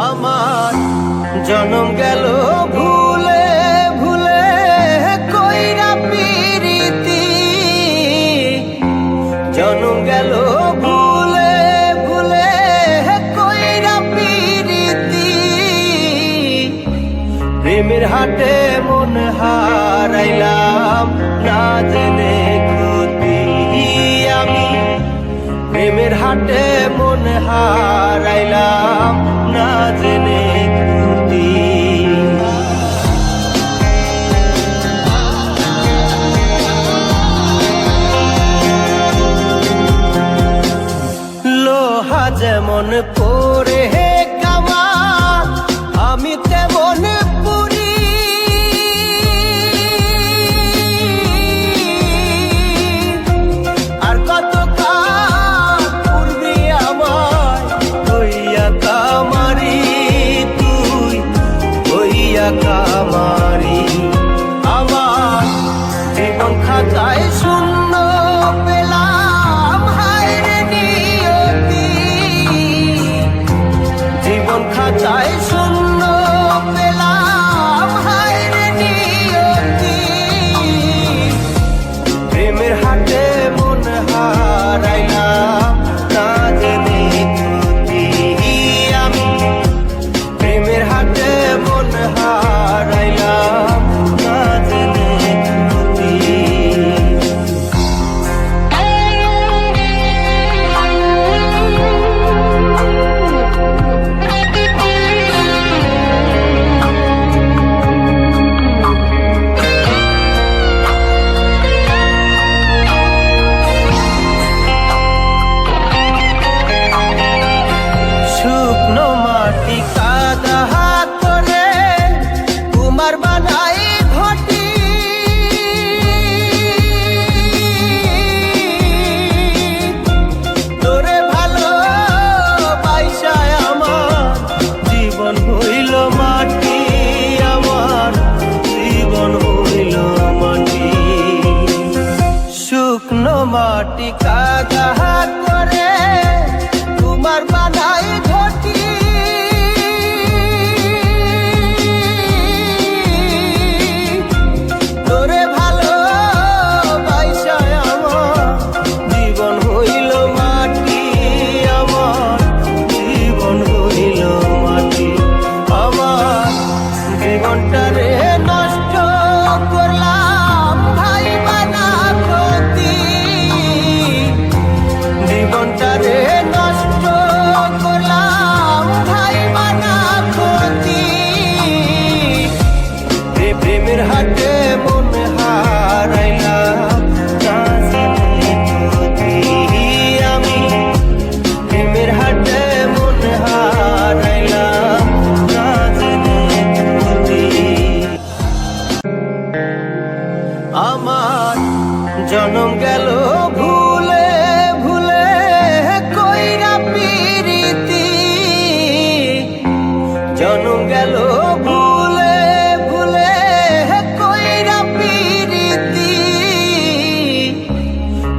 আমার জনম গেল ভুলে ভুলে কইরা পিরিতি, জনম গেল ভুলে ভুলে কইরা পিরিতি। প্রেমের হাটে মন হারাইলাম না জেনে ক্ষতি আমি, প্রেমের হাটে মন হারাইলাম না জেনে ক্ষতি। লোহা যেমন পরে কামা আমি তেমন পুরি, আর কত কাল পূর্বে আমার হইয়া কামারি, তুই হইয়া কামারি। আমার জীবন খাতায় শূন্য পেলাম হায়রে নিয়তি, জীবন খাতায় শূন্য পেলাম হায়রে নিয়তি। প্রেমের হাটে মন হারাইলাম না জেনে ক্ষতি আমি, প্রেমের হাটে মন হারাইলাম না জেনে ক্ষতি। শুকনো মাটি কাদা করে কুমার বানাই ঘটি, তোরে ভালো বাইসায় আমার জীবন হইল মাটি, আমার জীবন হইল মাটি। শুকনো মাটি কাদা করে কুমার বানাই ঘটি, তোরে ভালো বাইসায় আমার জীবন হইল মাটি, আমার জীবন হইল মাটি। আমার জীবনটারে নষ্ট করলাম ভাই বানা ক্ষতি, জীবনটারে নষ্ট করলাম ভাই বানা ক্ষতি। প্রেমের হাটে মন হারাইলাম না জেনে ক্ষতি আমি, প্রেমের হাটে মন হারাইলাম না জেনে ক্ষতি। আমার জনম গেল ভুলে ভুলে কইরা পিরিতি, জনম গেল ভুলে ভুলে কইরা পিরিতি।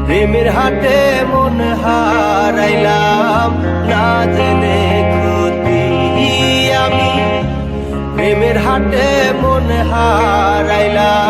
প্রেমের হাটে মন হারাইলাম না জেনে ক্ষতি আমি, প্রেমের হাটে মন হারাইলাম